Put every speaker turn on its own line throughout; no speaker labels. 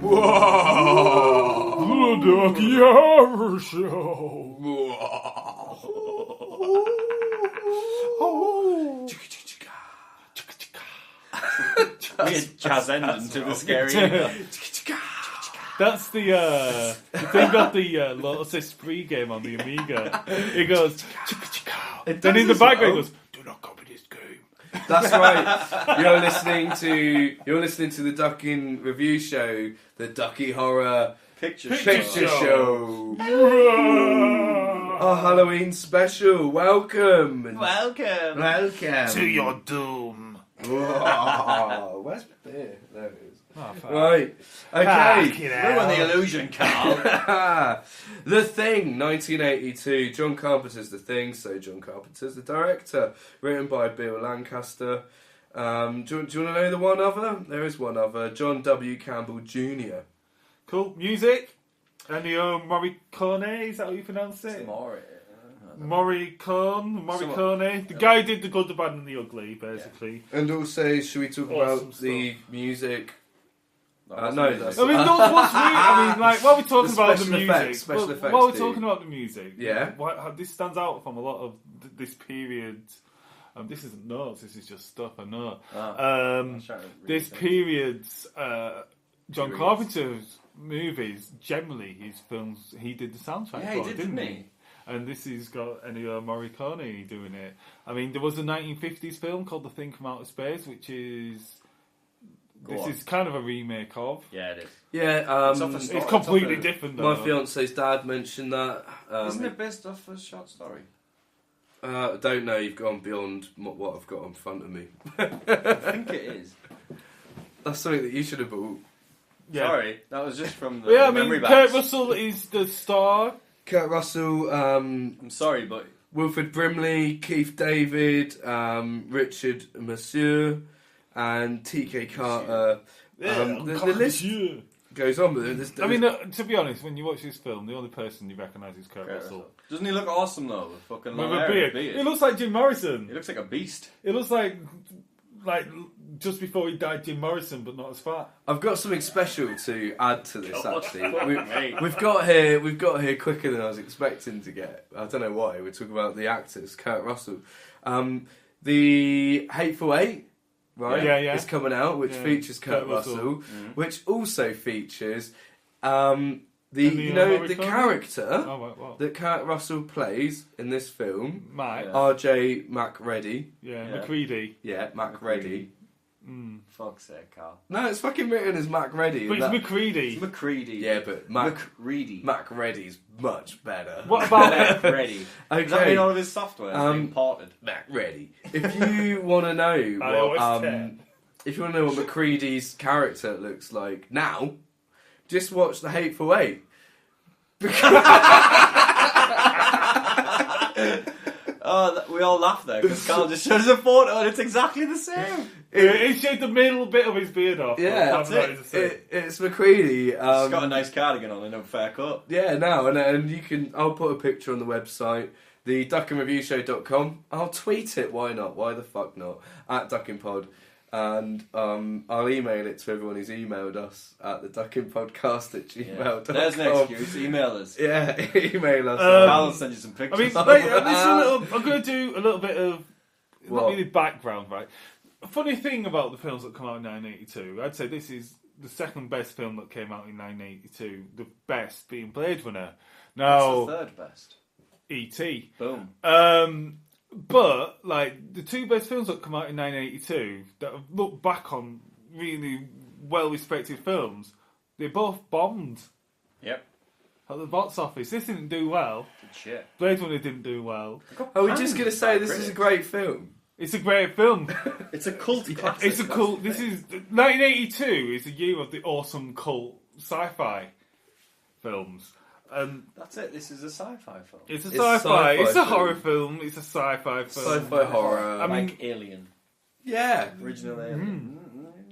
Whoa! The Ducky Horror Show.
Weird jazz ending to the scary.
That's the thing got the Lotus Esprit game on the Amiga. It goes, then in the background it goes, do not copy this game.
That's right. You're listening to the Ducking review show, the Ducky Horror
Picture
Show. Our Halloween special. Welcome
To your doom.
Whoa. Where's my beer? There it is.
Oh,
Right. Okay.
Ruin the illusion, Carl.
The Thing, 1982. John Carpenter's The Thing, so John Carpenter's the director. Written by Bill Lancaster. Do you want to know the one other? There is one other. John W. Campbell Jr.
Cool. Music. Ennio Morricone, is that how you pronounce it? Morricone. The guy who did The Good, the Bad and the Ugly, basically.
Yeah. And also, should we talk about the music? No, that's...
I mean, what's weird? I mean, like, while we're talking about the music,
special effects
while we're talking about the music,
yeah,
how this stands out from a lot of this period. This isn't notes. This is just stuff I know. This period's John Carpenter's movies, generally his films, he did the soundtrack.
Yeah, he didn't he?
And this has got Ennio Morricone doing it. I mean, there was a 1950s film called The Thing from Outer Space, which is... This is kind of a remake of.
Yeah, it is.
Yeah,
it's completely different, though.
My fiance's dad mentioned that.
Isn't it based off a short story?
I don't know, you've gone beyond what I've got in front of me.
I think it is.
That's something that you should have bought.
Yeah. Sorry, that was just from the
memory
memory
banks. Kurt Russell is the star.
Kurt Russell,
I'm sorry, but...
Wilfred Brimley, Keith David, Richard Monsieur, and T.K. Carter. The list goes on, but
I mean, to be honest, when you watch this film, the only person you recognise is Kurt Russell.
Doesn't he look awesome though? With fucking long hair
beard. He looks like Jim Morrison.
He looks like a beast.
It looks like just before he died, Jim Morrison, but not as fat.
I've got something special to add to this. Actually, we've got here quicker than I was expecting to get. I don't know why. We're talking about the actors, Kurt Russell. The Hateful Eight, right?
Yeah.
Is coming out, which features Kurt Russell, which also features the character that Kurt Russell plays in this film, R.J. MacReady.
MacReady.
Yeah, MacReady.
Fuck's sake, Carl.
No, it's fucking written as MacReady.
But it's MacReady.
It's MacReady.
Yeah, but
MacReady.
MacReady's much better.
What about
MacReady?
Okay.
Does that mean all of his software is being ported?
MacReady. If you want to know what MacReady's character looks like now, just watch The Hateful Eight.
We all laugh there because Carl just shows a photo and it's exactly the same.
He shaved the middle bit of his beard off.
Yeah,
that's it.
It's MacReady.
He's got a nice cardigan on and a fair cut.
Yeah, and you can. I'll put a picture on the website, the duckandreviewshow.com. I'll tweet it. Why not? Why the fuck not? At DuckingPod. And I'll email it to everyone who's emailed us at the duckingpodcast@gmail.com.
There's an excuse. Email us.
Yeah, email us.
I'll send you some pictures.
I mean, I'm going to do a little bit of not really background, right? A funny thing about the films that come out in 1982, I'd say this is the second best film that came out in 1982. The best being Blade Runner. Now,
what's the third best?
E.T.
Boom.
But, like, the two best films that come out in 1982 that have looked back on really well-respected films, they both bombed.
Yep.
At the box office. This didn't do well.
Good shit.
Blade Runner didn't do well.
Are we just going to say this is a great film?
It's a great film.
It's a cult classic.
It's a cult. This is 1982 is the year of the awesome cult sci-fi films.
That's it. This is a sci-fi film.
It's a sci-fi. It's a horror film. It's a sci-fi film.
Sci-fi horror.
I mean,
like Alien.
Yeah.
Original Alien.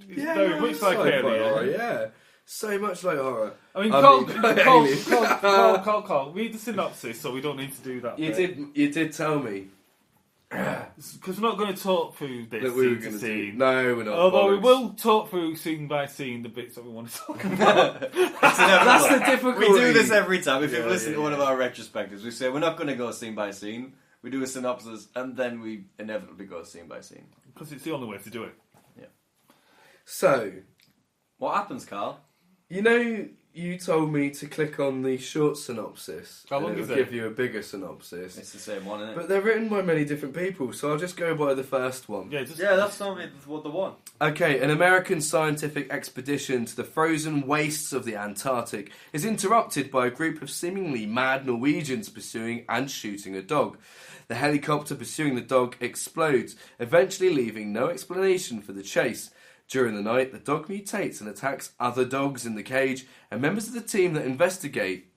It's very much like Alien.
Horror, yeah. So much like horror.
I mean, Carl, read the synopsis, so we don't need to do that.
You did tell me.
Because we're not going to talk through this
That we were
scene to
gonna
scene.
No, we're not.
Although we
bollocks.
will talk through scene by scene the bits that we want to talk about.
That's the difficulty.
We do this every time. If you've
Yeah,
listened
yeah,
to one
yeah.
of our retrospectives, we say we're not going to go scene by scene. We do a synopsis, and then we inevitably go scene by scene.
Because it's the only way to do it.
Yeah.
So,
What happens, Carl?
you know, you told me to click on the short synopsis.
How
and
long
it'll
is it?
give you a bigger synopsis.
It's the same one, isn't it?
But they're written by many different people, so I'll just go by the first one.
Yeah, just,
That's not the one.
Okay, an American scientific expedition to the frozen wastes of the Antarctic is interrupted by a group of seemingly mad Norwegians pursuing and shooting a dog. The helicopter pursuing the dog explodes, eventually leaving no explanation for the chase. During the night, the dog mutates and attacks other dogs in the cage, and members of the team that investigate...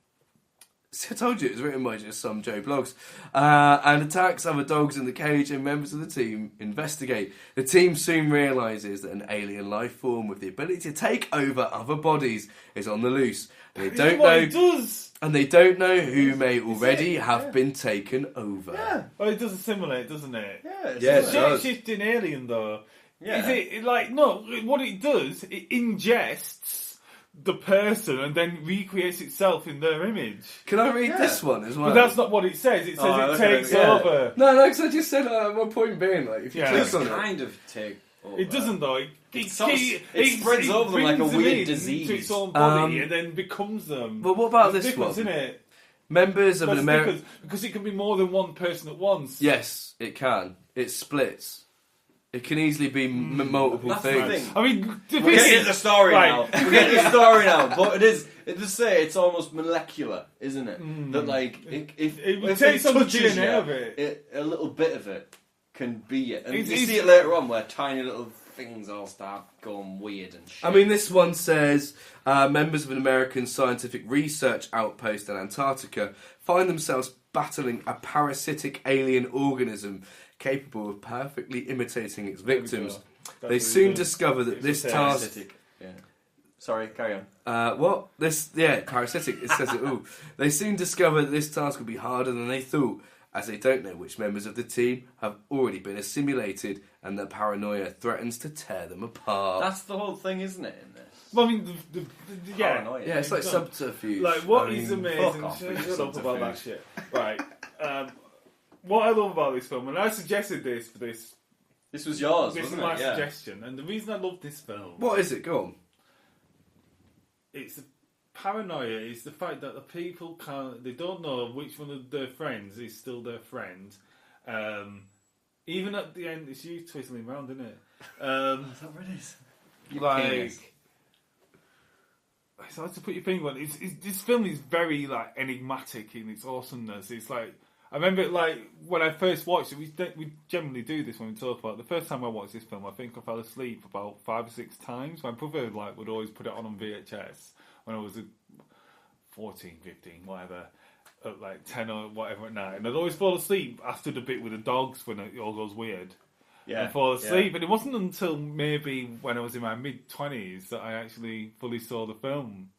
See, I told you it was written by just some Joe Blogs. And attacks other dogs in the cage, and members of the team investigate. The team soon realises that an alien life form with the ability to take over other bodies is on the loose. And they don't know.
It does.
And they don't know who may already have been taken over.
Yeah.
Well, it does assimilate, doesn't it?
Yeah,
Yeah, it does.
Shifting alien, though.
Yeah.
Is it like, no, what it does, it ingests the person and then recreates itself in their image.
Can I read
Yeah.
this one as well?
But that's not what it says. It says
Oh,
it
look at
takes
it, yeah.
over.
No, because I just said my point being, like, if you
Yeah.
click
It's
on it...
kind of take over.
It doesn't, though. It
spreads over them like a
brings them
weird
in
disease.
to its own body and then becomes them.
But what about
There's
this
difference,
one?
isn't it?
Members of an
That's
American...
difference, because it can be more than one person at once.
Yes, it can. It splits. It can easily be multiple
That's the
things.
thing.
I mean,
We're getting into the story
Right.
now. We're getting into the story now. But it does say it's almost molecular, isn't it? That like if
It takes on the
touches
DNA
you,
of it.
a little bit of it can be it. And
It's-
you see it later on where tiny little things all start going weird and shit.
I mean, this one says members of an American scientific research outpost in Antarctica find themselves battling a parasitic alien organism capable of perfectly imitating its victims. They soon discover that this task...
parasitic. Yeah. Sorry, carry on.
What? Parasitic. It says it all. They soon discover that this task will be harder than they thought, as they don't know which members of the team have already been assimilated, and their paranoia threatens to tear them apart.
That's the whole thing, isn't it? In this.
Well, I mean, yeah.
Paranoia.
Yeah, it's like subterfuge.
Like, what
I
is
mean,
amazing?
fuck off
Shut
with
up about that
subterfuge.
shit. Right. What I love about this film, and I suggested this for this.
This was yours,
This is
wasn't
my
it? Yeah.
suggestion, and the reason I love this film.
What is it? Go on.
It's the paranoia. It's the fact that the people can't. They don't know which one of their friends is still their friend. Even at the end, it's you twisting him around, isn't it?
Is that what it is?
Like, it's hard to put your finger on. This film is very like enigmatic in its awesomeness. It's like, I remember like when I first watched it. We generally do this when we talk about it. The first time I watched this film, I think I fell asleep about 5 or 6 times. My brother like would always put it on VHS when I was 14, 15, whatever, at like 10 or whatever at night, and I'd always fall asleep after the bit with the dogs when it all goes weird.
Yeah.
And fall asleep. And it wasn't until maybe when I was in my mid-20s that I actually fully saw the film.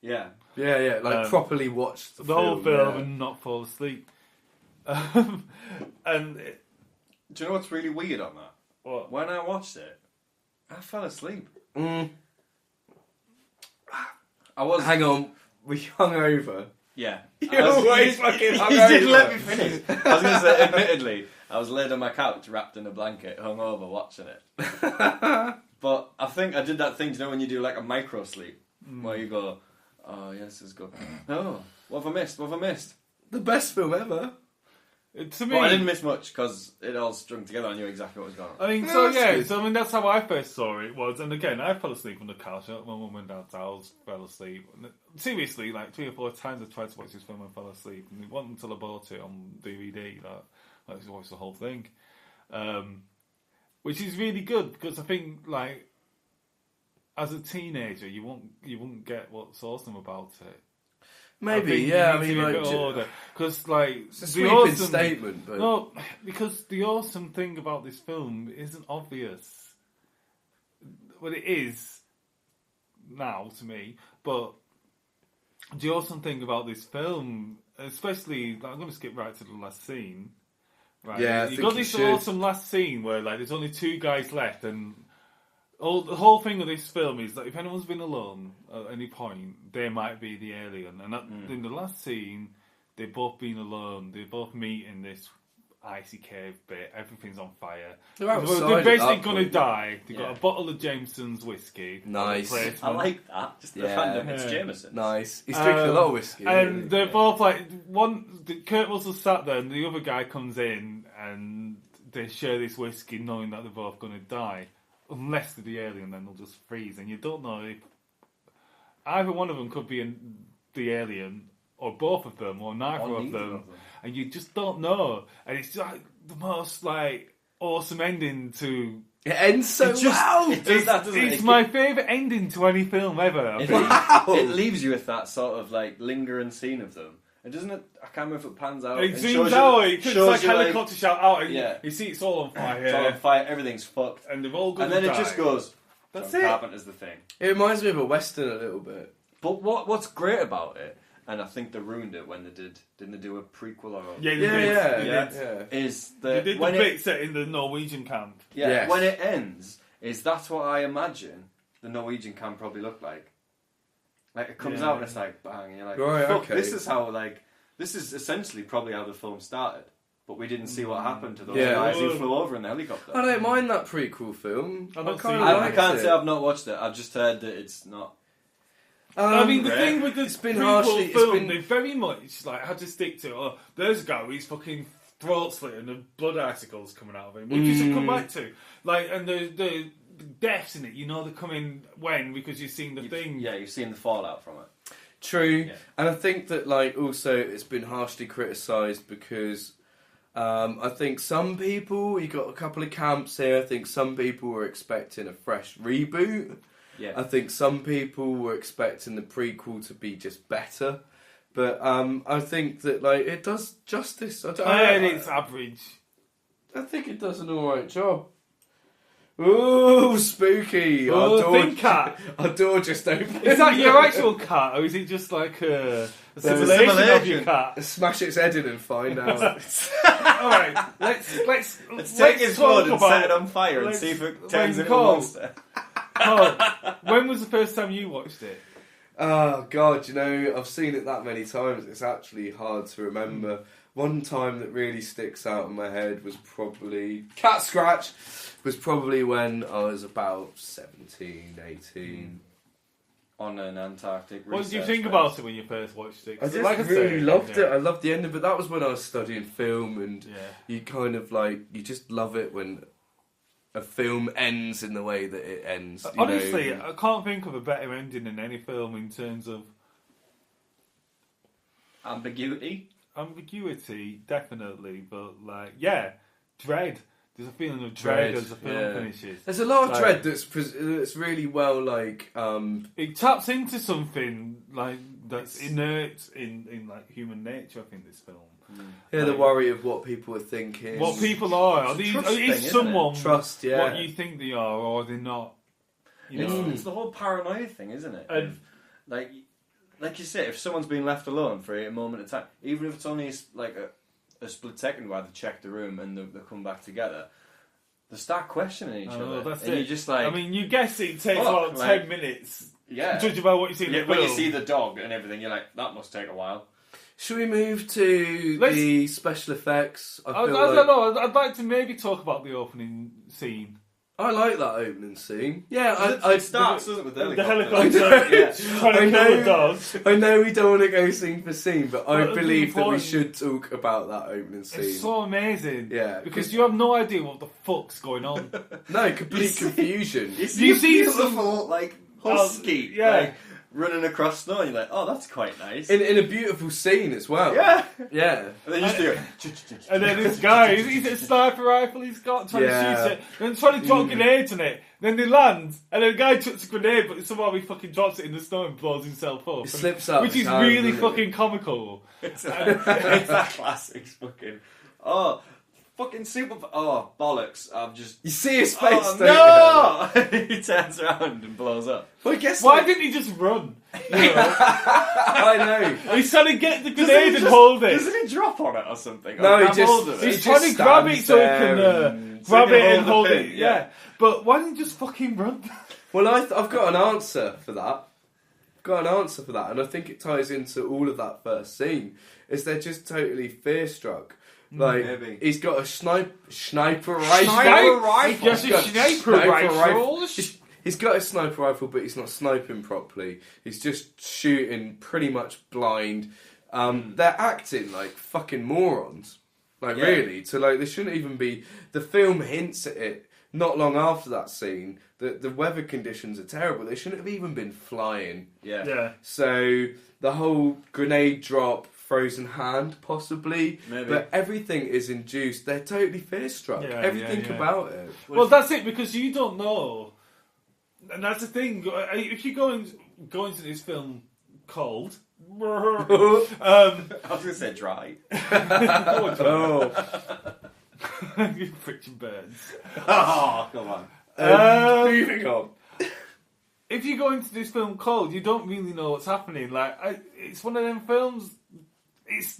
Yeah.
Yeah, like properly watched
The whole film
yeah.
and not fall asleep.
Do you know what's really weird on that?
What?
When I watched it, I fell asleep.
Mm.
I was.
Hang on, we hung over.
Yeah.
You're always fucking
He
hungover.
didn't let me finish. I was going to say, admittedly, I was laid on my couch, wrapped in a blanket, hungover, watching it. But I think I did that thing, you know, when you do like a micro sleep, where you go, oh, yes, it's good. Oh, what have I missed? What have I missed?
The best film ever.
To me,
Well, I didn't miss much because it all strung together. I knew exactly what was going on.
I mean,
Yeah,
so
that's
yeah,
good.
so I mean that's how I first saw it was, and again I fell asleep on the couch. My mum went downstairs, fell asleep. And seriously, like 3 or 4 times I tried to watch this film and fell asleep, and it wasn't until I bought it on DVD that I actually watched the whole thing, which is really good because I think like as a teenager you won't get what's awesome about it.
Maybe, yeah. I mean, like,
because like
it's a
the
sweeping
awesome
statement, but
No, because the awesome thing about this film isn't obvious. Well, it is, now to me. But do you also think about this film, especially? I'm going to skip right to the last scene. Right,
Yeah,
you got this awesome last scene where like there's only 2 guys left, and the whole thing of this film is that if anyone's been alone at any point, they might be the alien. And in the last scene, they've both been alone. They both meet in this icy cave bit. Everything's on fire. They're basically going to die. They've got a bottle of Jameson's whiskey.
Nice.
I like that. Just the random. It's Jameson.
Nice. He's drinking a lot of whiskey.
And they're both like Kurt Russell sat there, and the other guy comes in, and they share this whiskey, knowing that they're both going to die. Unless they're the alien, then they'll just freeze, and you don't know if either one of them could be the alien, or both of them, or neither of them, and you just don't know. And it's like the most like awesome ending to.
It ends so well.
It's my favourite ending to any film ever.
It leaves you with that sort of like lingering scene of them. And doesn't it? I can't remember if it pans out.
It zooms out. It's like helicopter shot out. And you see it's all on fire.
It's all on fire. Everything's fucked.
And they've all gone.
And then it just goes.
That's
John
it.
Carpenter's the thing.
It reminds me of a western a little bit.
But what's great about it, and I think they ruined it when they didn't they do a prequel or
Yeah.
is
they did the bit set in the Norwegian camp.
Yeah,
yes.
When it ends, that's what I imagine the Norwegian camp probably looked like. Like it comes out and it's like bang, and you're like,
right,
fuck,
okay.
this is essentially probably how the film started. But we didn't see what happened to those
Yeah.
guys who flew over in the helicopter.
I don't mind that prequel film.
I can't say I've not watched it. I've just heard that it's not.
I mean, the thing with the prequel film, they very much like had to stick to. Oh, there's a guy with his fucking throat slit and the blood icicles coming out of him, which you should come back to. Like, and the deaths in it, you know, they're coming when because you've seen the thing.
Yeah, you've seen the fallout from it.
True, and I think that like also it's been harshly criticised because I think some people, you got a couple of camps here. I think some people were expecting a fresh reboot.
Yeah.
I think some people were expecting the prequel to be just better, but I think that like it does justice.
It's average.
I think it does an alright job. Ooh, spooky!
Think cat.
Our door just opened.
Is that your actual cat, or is it just like a simulation of your cat?
Smash its head in and find out.
All right, let's
take his blood and set it on fire and see if it turns into a monster.
When was the first time you watched it?
Oh God, I've seen it that many times. It's actually hard to remember. One time that really sticks out in my head was probably cat scratch. Was probably when I was about 17, 18.
On an Antarctic research
What did you think about it when you first watched it?
I just really loved it. I loved the ending, but that was when I was studying film, and you kind of like, you just love it when a film ends in the way that it ends.
Honestly, I can't think of a better ending in any film in terms of
ambiguity.
Ambiguity, definitely, but dread. There's a feeling of dread as the film finishes.
There's a lot of dread that's really well
it taps into something like that's inert in like human nature. I think this film.
Yeah, the worry of what people are thinking.
What people are. Is someone
trust? Yeah.
What you think they are, or are they not?
It's the whole paranoia thing, isn't it? And like you say, if someone's been left alone for a moment of time, even if it's only like a split second while they check the room and they come back together, they start questioning each other.
That's
and
it.
You're just like,
I mean, you guess it takes about 10 minutes.
Yeah.
Judging by what you see in the film.
When you see the dog and everything, you're like, that must take a while.
Should we move to the special effects?
I don't know. I'd like to maybe talk about the opening scene.
I like that opening scene. Yeah,
it starts, doesn't it, with
the helicopter. Trying to kill the dog.
I know we don't want to go scene for scene, but I believe that we should talk about that opening scene.
It's so amazing.
Yeah.
Because you have no idea what the fuck's going on.
No, complete confusion.
You see beautiful, husky,
yeah.
Running across snow, and you're like, oh, that's quite nice.
In a beautiful scene as well.
Yeah.
Yeah.
And then you just do it.
And then this guy, he's a sniper rifle he's got, trying to shoot it, then trying to drop grenades in it. Then they land, and then the guy chucks a grenade, but somehow he fucking drops it in the snow and blows himself up.
It slips up.
Which is really fucking comical.
It's a classic fucking... Oh, fucking super. Oh bollocks! I've just.
You see his face?
Oh no! He turns around and blows up.
Well, I guess.
Why didn't he just run?
I know.
He's trying to get the grenade and hold it.
Doesn't he drop on it or something?
No,
He's trying to grab it so he can grab it and hold it. Yeah. But why didn't he just fucking run?
Well, I've got an answer for that. And I think it ties into all of that first scene. Is they're just totally fear-struck. Like,
maybe.
He's got a sniper rifle. He's got a sniper rifle, but he's not sniping properly. He's just shooting pretty much blind. They're acting like fucking morons. Like, really. So, like, they shouldn't even be... The film hints at it not long after that scene. The weather conditions are terrible. They shouldn't have even been flying.
Yeah.
So, the whole grenade drop... Frozen hand, possibly. Maybe. But everything is induced. They're totally fear-struck. Everything about it.
Well, that's it, because you don't know. And that's the thing. If you go into this film cold...
I was going to say dry.
You friction burns.
Oh, come on.
Moving on.
If you go into this film cold, you don't really know what's happening. Like, it's one of them films...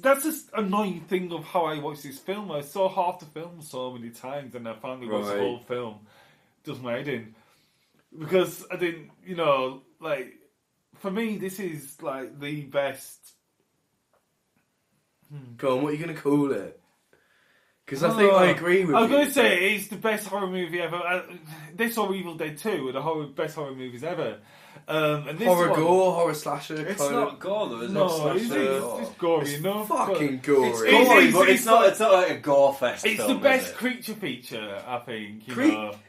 That's just annoying thing of how I watch this film. I saw half the film so many times and I finally watched the whole film. Does my head in. Because I didn't, like, for me, this is, like, the best...
Go on, what are you going to call it? Because I think I agree with you.
I was going to say, it's the best horror movie ever. This or Evil Dead 2 are the best horror movies ever. And this
gore, horror slasher.
It's not gore though.
It's gory enough.
Fucking gory.
It's gory, but it's not like a gore fest.
It's
film,
the best creature feature, I think.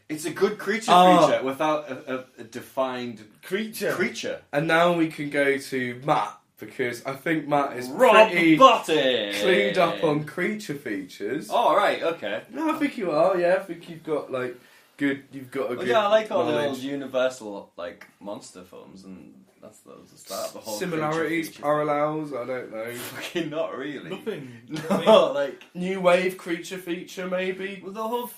It's a good creature feature without a defined creature.
And now we can go to Matt, because I think Matt is
Rob
pretty
Bottin.
clued up on creature features.
Oh, right, okay.
No, I think you are. Yeah, I think you've got like. Good, you've got a good.
Yeah, I like all
knowledge.
the old Universal like monster films, and that was the start of the whole.
Similarities, parallels. I don't know.
Fucking not really.
Nothing.
No, like
new wave creature feature, maybe.
Well, the whole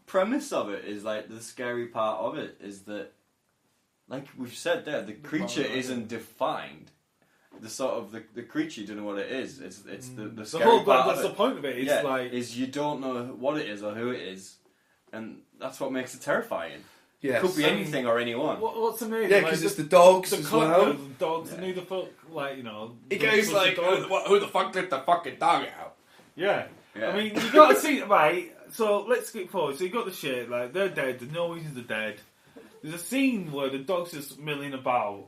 premise of it is like the scary part of it is that, like we've said there, the creature isn't defined. The sort of the creature, you don't know what it is. It's the scary part.
That's the point of it. It's
is you don't know what it is or who it is. And that's what makes it terrifying.
Yes.
It could be anything or anyone.
What's the name?
Yeah, because it's the dogs as well.
The dogs, and who the fuck, like,
It goes like, who the fuck let the fucking dog out?
Yeah. I mean, you got to see, right, so let's skip forward. So you got the shit, like, they're dead, the Norwegians are dead. There's a scene where the dog's just milling about.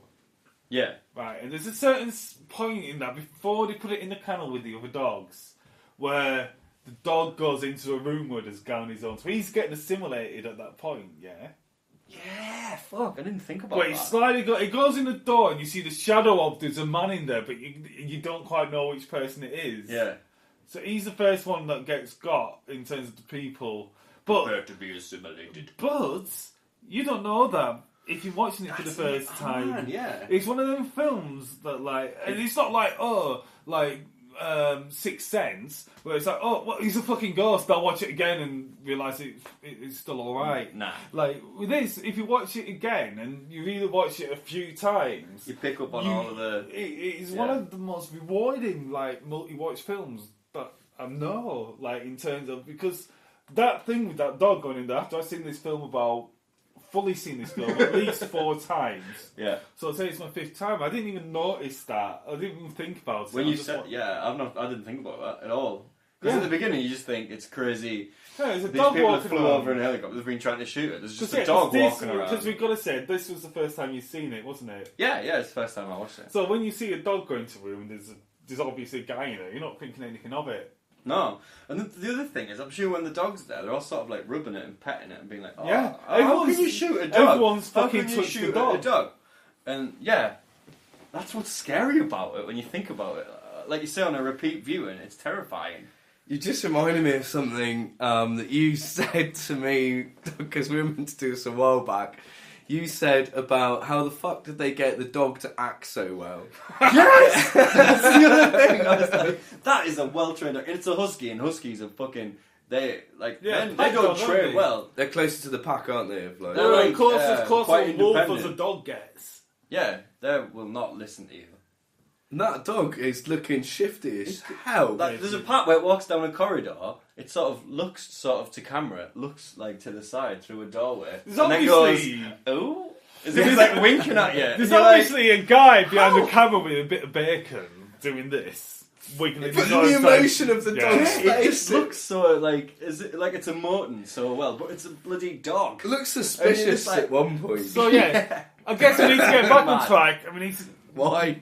Yeah.
Right, and there's a certain point in that, before they put it in the kennel with the other dogs, where... The dog goes into a room where there's guy on his own. So he's getting assimilated at that point, yeah?
Yeah, fuck, I didn't think about
that. It goes in the door and you see the shadow of there's a man in there, but you don't quite know which person it is.
Yeah.
So he's the first one that gets got in terms of the people. But
prepare to be assimilated.
But you don't know that if you're watching it for the first time.
Man, yeah.
It's one of them films that and it's not like Sixth Sense, where it's like, oh, well, he's a fucking ghost. I'll watch it again and realise it's still alright.
Nah.
Like, with this, if you watch it again and you really watch it a few times...
You pick up on all of the...
It's one of the most rewarding, like, multi-watch films that I know, like, in terms of... Because that thing with that dog going in there, after I've seen this film fully seen this film at least 4 times.
Yeah.
So I'd say it's my 5th time. I didn't even notice that. I didn't even think about it.
When you said, I didn't think about that at all. Because at the beginning you just think it's crazy.
Yeah, there's a
These
dog
people
walking
flew
around.
over in a helicopter. They've been trying to shoot it. There's just a dog walking around.
Because we've got to say, this was the first time you've seen it, wasn't it?
Yeah, it's the first time I watched it.
So when you see a dog go into a room, there's obviously a guy in it. You're not thinking anything of it.
No. And the other thing is, I'm sure when the dog's there, they're all sort of like rubbing it and petting it and being like, oh,
yeah.
How can you shoot a dog?
Everyone's fucking touched the dog.
And yeah, that's what's scary about it when you think about it. Like you say, on a repeat viewing, it's terrifying.
You just reminded me of something that you said to me, because we were meant to do this a while back. You said about how the fuck did they get the dog to act so well?
Yes! That's the other thing. Honestly. That is a well-trained dog. It's a husky, and huskies are fucking They
Yeah,
they
pack
don't
dog,
train
aren't they?
well.
They're closer to the pack, aren't they? Of like,
They're
Well,
like,
of course,
quite
a wolf as
independent.
a dog gets.
Yeah, they will not listen to you.
and that dog is looking shifty as hell.
Like, there's a part where it walks down a corridor. It sort of looks to camera, looks like to the side through a doorway,
There's
and then
obviously
goes, "Oh," as if he's like winking at you.
there's
And you're like,
obviously a guy behind the camera with a bit of bacon doing this, wiggling
But
his
the
nose
emotion
down.
of the
Yeah.
dog's
it
face.
just looks so like it's emoting so well, but it's a bloody dog.
It looks
And you're
suspicious
just like-
at one point.
So yeah, I guess we need to get back on
Mad.
track. I mean,
Why?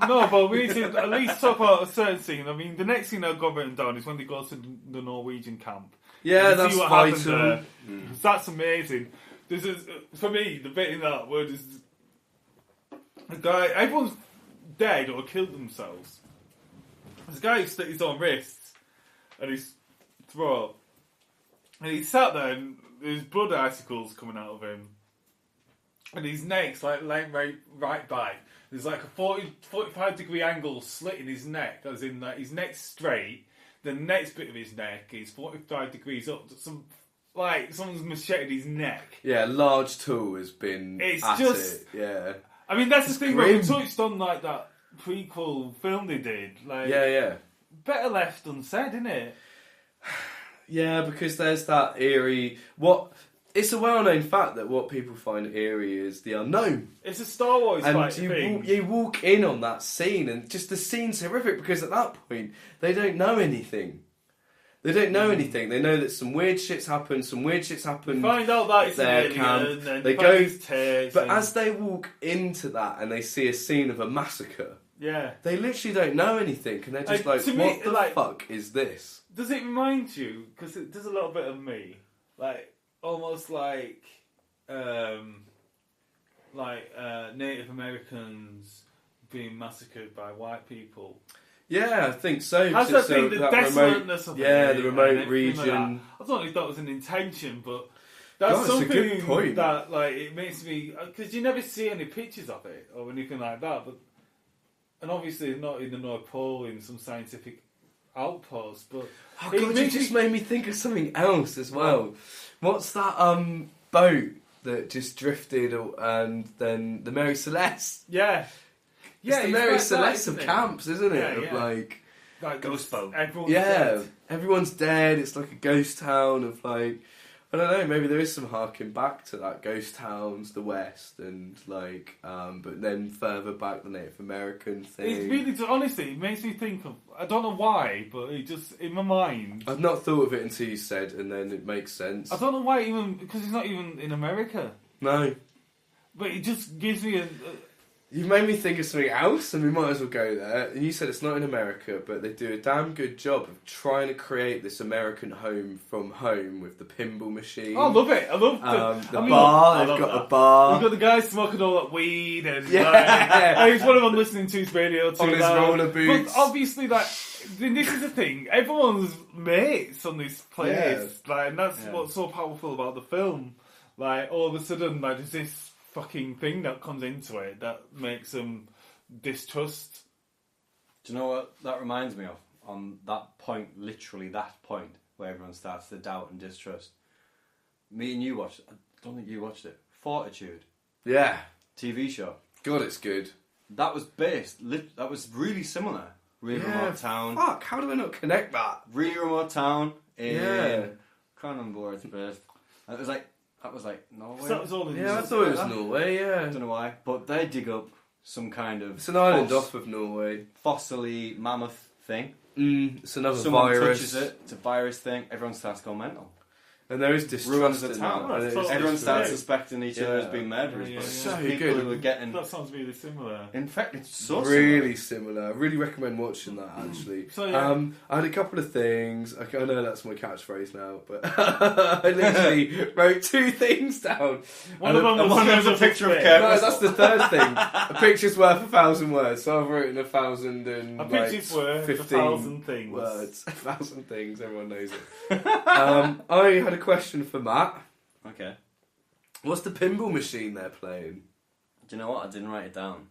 no, but we need to at least talk about a certain scene. I mean, the next scene I've got written down is when they go to the Norwegian camp.
Yeah,
And you
that's
see what happened
vital.
there. 'Cause that's amazing. This is for me the bit in that where there's the guy. Everyone's dead or killed themselves. This guy who slit his own wrists and his throat, and he sat there and there's blood icicles coming out of him, and his neck's like laying right back. There's like a 45-degree angle slit in his neck, as in like his neck's straight. The next bit of his neck is 45 degrees up. Someone's macheted his neck.
Yeah, large tool has been
It's
at
just-
it. Yeah.
I mean, that's
It's
the thing. Where we
grim.
touched on like that prequel film they did. Like,
Yeah.
better left unsaid, isn't it?
Yeah, because there's that eerie... It's a well-known fact that what people find eerie is the unknown.
It's a Star Wars
And
type thing.
you walk in on that scene, and just the scene's horrific because at that point they don't know anything. They don't know anything. They know that some weird shit's happened.
Find out that it's an
their
alien,
camp.
and
They
find
go-
his tapes
But
and-
as they walk into that and they see a scene of a massacre,
yeah,
they literally don't know anything, and they're just
Like,
like,
to me,
"What the
like-
fuck is this?"
does it remind you? Because it does a little bit of me, like almost like Native Americans being massacred by white people.
Yeah, I think so.
Has
Just
that been the
that
desolateness of it?
the remote
and everything like
region.
that? I don't know if that was an intention, but that's
God, it's a
something
good point.
that like it makes me, because you never see any pictures of it or anything like that. But and obviously not in the North Pole in some scientific outpost, but
Oh
it
god, you
makes
just
me-
made me think of something else as well. What's that boat that just drifted and then the Mary Celeste?
yeah.
It's the Mary
like
Celeste
that,
of
isn't it?
camps, isn't it?
Yeah,
Of
yeah. Like
Ghost boat.
Everyone's
yeah,
dead.
everyone's dead. It's like a ghost town of like, I don't know, maybe there is some harking back to that ghost towns, the West, and like, but then further back the Native American thing.
It really, honestly, it makes me think of. I don't know why, but it just in my mind.
I've not thought of it until you said, and then it makes sense.
I don't know why, even because it's not even in America.
No.
But it just gives me a
You've made me think of something else, and we might as well go there. And you said it's not in America, but they do a damn good job of trying to create this American home from home with the pinball machine.
I love it. I love
The
I mean,
bar,
I
they've
love
got
that.
a bar.
We've got the guy smoking all that weed and
Yeah.
he's one of them listening to his radio too
On his
loud.
roller boots.
But obviously, like, this is the thing. Everyone's mates on this place, like, and that's what's so powerful about the film. Like, all of a sudden, like, there's this fucking thing that comes into it that makes them distrust.
Do you know what that reminds me of? On that point, literally that point, where everyone starts to doubt and distrust. Me and you watched, I don't think you watched it, Fortitude,
Yeah.
TV show.
God, it's good.
That was that was really similar. Really remote town.
Fuck, how do I not connect that?
Really remote town in,
Yeah.
can't remember where it's based. And that was like Norway.
So that was all in
Yeah, I thought it was Norway,
I
yeah.
don't know why, but they dig up some kind of
It's an island off of Norway.
fossily mammoth thing.
It's another
Someone
virus.
touches it, it's a virus thing, everyone starts going mental.
And there is distrust
Ruins the
in
town.
that. And it's
Totally
Everyone starts
true.
suspecting each other as
Yeah.
being murderers,
Yeah,
but
yeah,
it's
yeah.
just
So
people
good.
who are getting
That sounds really similar.
infected. It's so
really similar. I really recommend watching that, actually.
So, yeah.
I had a couple of things. I know that's my catchphrase now, but I literally wrote two things down.
One of them was
one was a
Joseph
picture of
Smith.
Kurt.
No, that's the third thing. A picture's worth 1,000 words, so I've written 1,000 and
A picture's worth
15
1,000 things.
words. 1,000 things, everyone knows it. I had a question for Matt.
Okay.
What's the pinball machine they're playing?
Do you know what? I didn't write it down.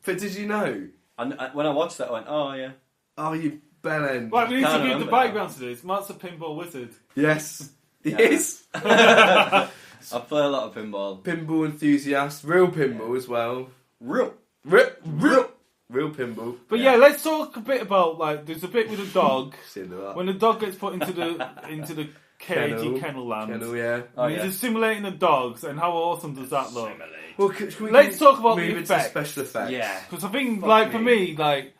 But did you know?
And when I watched that, I went, "Oh yeah."
Oh, you bell end.
Right, we need to
Can't
give the
remember
background to this. Matt's a pinball wizard.
Yes.
Yeah.
Yes.
I play a lot of pinball.
Pinball enthusiast. Real pinball as well.
Real.
Real pinball.
But yeah, let's talk a bit about, like, there's a bit with the dog.
Seen that.
When the dog gets put into the cagey kennel land.
Kennel, yeah.
Oh,
He's
yeah.
simulating the dogs, and how awesome does that look?
Well, can we
Let's talk about
move
the
into
effects.
special effects?
Yeah.
Because I think,
Fuck
like, for
me.
me, like,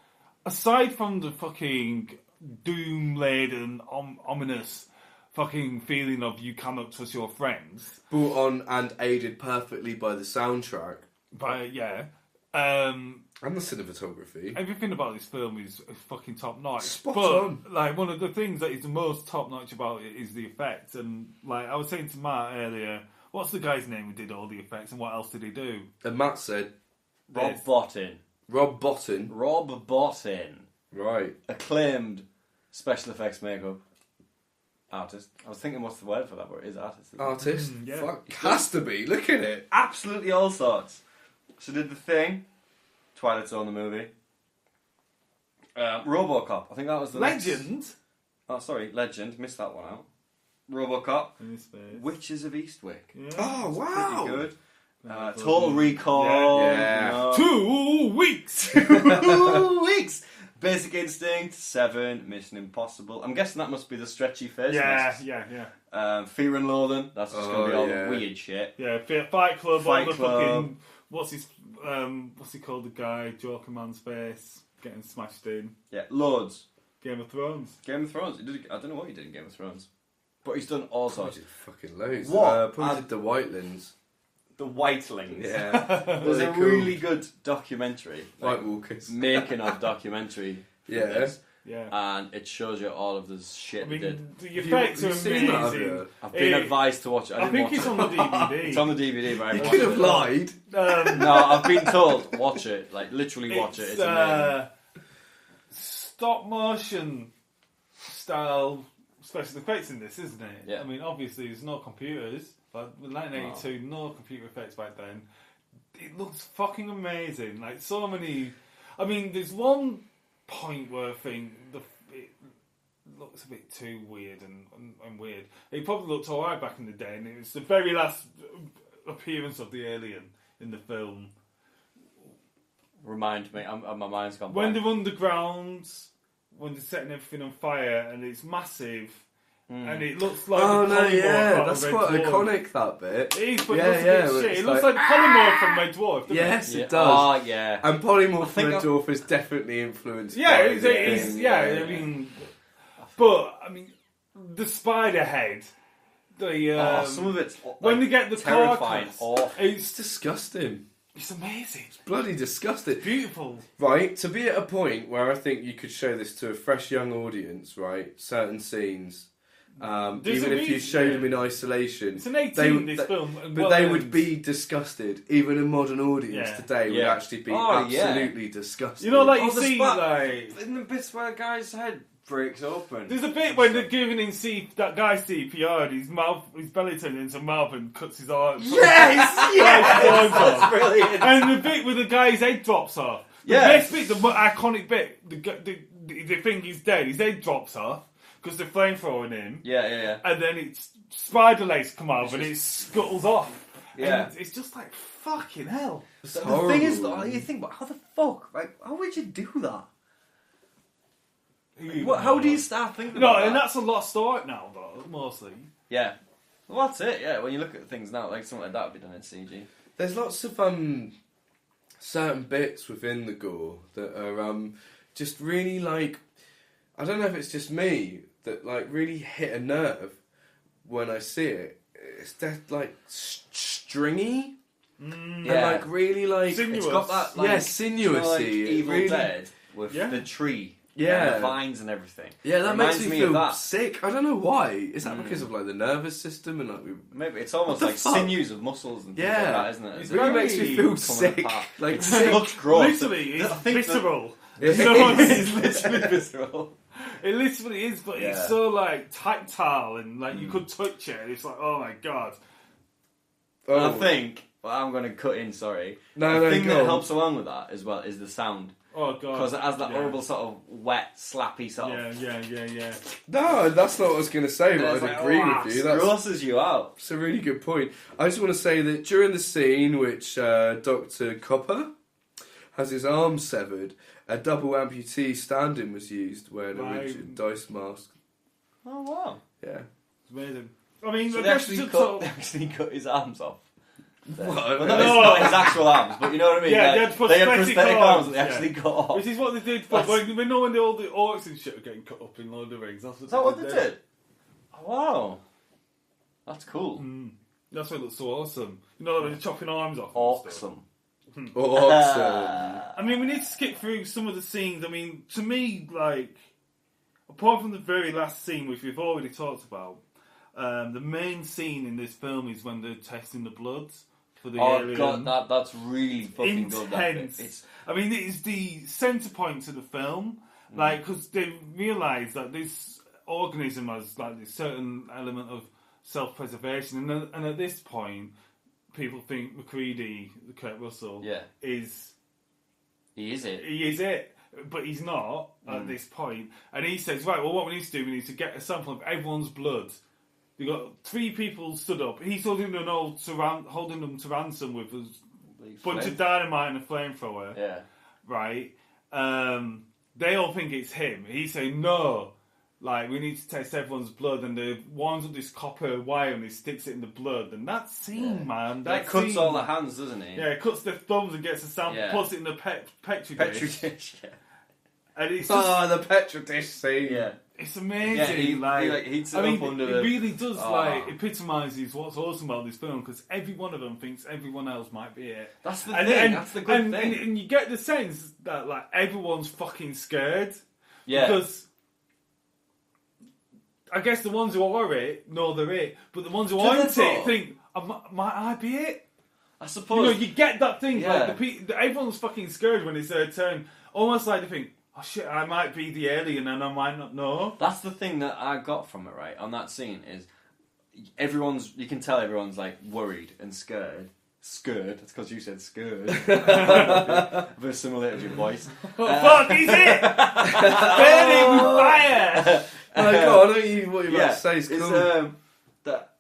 aside from the fucking doom-laden, ominous fucking feeling of you cannot trust your friends,
Brought on and aided perfectly by the soundtrack.
but yeah,
And the cinematography.
everything about this film is fucking top notch.
Spot
but
on.
like one of the things that is the most top notch about it is the effects. And like I was saying to Matt earlier, what's the guy's name who did all the effects, and what else did he do?
And Matt said,
Rob
This.
Bottin.
Rob Bottin.
Rob Bottin.
Right.
Acclaimed special effects makeup artist. I was thinking what's the word for that, but it is artist. Isn't it?
Artist.
Yeah.
Fuck. Has to be. Look at it.
Absolutely all sorts. So did The Thing, Twilight Zone the movie, RoboCop. I think that was the next-
Legend.
Oh, sorry, Legend. Missed that one out. RoboCop,
In his face.
Witches of Eastwick.
Yeah.
Oh, wow.
Pretty good.
Yeah,
Total Recall.
Yeah.
you know.
2 weeks.
2 weeks. Basic Instinct, 7, Mission Impossible. I'm guessing that must be the stretchy face.
yeah.
Fear and Loathing. That's just going to be all the weird shit.
Yeah, Fight Club.
Fight
all the
Club.
fucking what's he called? The guy Joker Man's face getting smashed in.
Yeah, loads.
Game of Thrones.
Game of Thrones. He did, I don't know what he did in Game of Thrones, but he's done all
Probably
sorts.
did fucking loads.
What?
Probably did the Whitelings.
The Whitelings.
Yeah.
There's a
Really cool.
really good documentary.
White Walkers.
Making of documentary. for
Yeah.
this,
Yeah.
and it shows you all of the shit
I
they did.
mean, the effects
Have
are
you seen that, have
amazing.
you?
I've been
Eh,
advised to watch it.
I
didn't
think
watch
it's
it.
on the DVD.
It's on the DVD, but I
You
haven't
could
watched
have
it.
lied.
No, I've been told watch it. Like literally watch it. It's amazing.
Stop motion style special effects in this, isn't it?
Yeah.
I mean, obviously, there's no computers. But in 1982, no computer effects back then. It looks fucking amazing. Like so many. I mean, there's one point where I think it looks a bit too weird and weird. It probably looked alright back in the day, and it was the very last appearance of the alien in the film.
Remind me, my mind's gone
When
blank.
they're underground, when they're setting everything on fire, and it's massive, and it looks like
Oh
the
no,
polymorph
yeah,
out of
that's
Red
quite
Dwarf.
iconic, that bit.
It is, but
Yeah,
it looks
yeah,
a bit
but
shit.
it's
It looks
like-
like polymorph from Red Dwarf, doesn't
Yes,
it?
it does.
Oh yeah.
And Polymorph
think
Red
I-
Dwarf is definitely influenced
Yeah,
by
it
the
is.
thing,
Yeah, I mean, but I mean, the spider head. The
some of it's
when
like,
they get the
terrifying.
carcass,
Awful.
It's
it's
disgusting.
amazing,
Bloody disgusting.
beautiful.
Right, to be at a point where I think you could show this to a fresh young audience, right? Certain scenes,
There's
even
a
if you
reason,
showed
yeah.
them in isolation,
It's an 18
They would-
this
they-
film, and
but
well
they
earned.
would be disgusted. Even a modern audience
Yeah.
today would
Yeah.
actually be
Oh, yeah.
absolutely disgusted.
You know, like
Oh,
you
the
see,
spot-
like
In the bits where a guy's head breaks open.
there's a bit when they're giving him that guy CPR, and his belly turns into mouth and cuts his arm.
Yes,
yes,
that's brilliant.
And the bit where the guy's head drops off. The
Yes.
best bit, the iconic bit, the thing he's dead, his head drops off because they're flamethrowing him,
Yeah.
and then it's spider legs come out and it scuttles off.
Yeah.
And it's just like fucking hell.
It's
The
horrible.
thing is, though, you think, but how the fuck? Like, how would you do that? How do you start thinking
No,
about that?
and that's a lost art now, though, mostly.
Yeah. Well, that's it, yeah. When you look at things now, like something like that would be done in CG.
There's lots of certain bits within the gore that are just really like, I don't know if it's just me that like really hit a nerve when I see it. It's that like stringy and like really like
Sinuous.
It's got that, like,
yeah,
you know, like
sinuousy. It
Evil
really-
Dead with
Yeah.
the tree.
Yeah.
And the vines and everything.
Yeah, that
Reminds
makes me
me of
feel
that.
sick. I don't know why. Is that because of like the nervous system and like we?
Maybe it's almost
What the
like
fuck?
sinews of muscles and things like
Yeah,
that, isn't it?
It's
It really
very
makes me feel
coming
sick.
apart.
Like
It
sick.
looks gross.
Literally,
I
it's
think that-
visceral.
Yeah.
You know what I mean?
It's literally visceral.
It literally is, but
Yeah.
it's so like tactile and like you could touch it. And it's like, oh my god.
And I think Well, I'm going to cut in. Sorry.
No,
the
no,
thing
go
that
on.
helps along with that as well is the sound.
Oh god!
Because it has that horrible sort of wet, slappy sort of.
Yeah.
No, that's not what I was going to say, but
And it's
I'd
like,
agree
"Oh,
with you.
it
That's
grosses you out.
a really good point. I just want to say that during the scene which Dr. Copper has his arm severed, a double amputee stand-in was used wearing a Richard Dice mask.
Oh wow!
Yeah.
It's amazing. I mean,
So
I
they
guess
actually cut his arms off.
Well,
Not his actual arms, but you know what I mean?
Yeah,
like,
they had prosthetic
arms that they
arms,
actually cut off.
Which is what they did for when all the orcs and shit are getting cut up in Lord of the Rings.
Is that what they did? Oh, wow. That's cool.
That's why it looks so awesome. You know, they're chopping arms off.
Awesome.
Awesome.
I mean, we need to skip through some of the scenes. I mean, to me, like, apart from the very last scene, which we've already talked about, the main scene in this film is when they're testing the bloods for the alien.
God, that's really fucking good.
Intense. I mean, it is the centre point of the film, like, because they realise that this organism has like this certain element of self-preservation, and at this point, people think McCready, Kurt Russell, is.
He is it.
He is it, but he's not at this point. And he says, right, well, what we need to do, we need to get a sample of everyone's blood. You've got 3 people stood up. He's holding them to ransom with a bunch of dynamite and a flamethrower.
Yeah.
Right? They all think it's him. He's saying, no, like, we need to test everyone's blood. And they winds up this copper wire and he sticks it in the blood. And that scene, man.
That cuts all the hands, doesn't he?
Yeah, cuts their thumbs and gets a sample, puts it in the Petri dish.
Yeah.
And it's
the Petri dish scene.
Yeah.
It's amazing.
Yeah, he heats it up under
it
the...
really does epitomises what's awesome about this film, because every one of them thinks everyone else might be it.
That's the thing. That's the good thing.
And you get the sense that like everyone's fucking scared.
Yeah.
Because I guess the ones who are it know they're it, but the ones who aren't it think, might I be it?
I suppose.
You get that thing.
Yeah.
Like everyone's fucking scared when it's their turn. Almost like they think, oh shit, I might be the alien and I might not know.
That's the thing that I got from it, right? On that scene is you can tell everyone's like worried and scared. Scared? That's because you said scared. I've assimilated your voice.
Fuck, he's it! Burning fire!
Oh, God, I know what you're about to say is cool.
That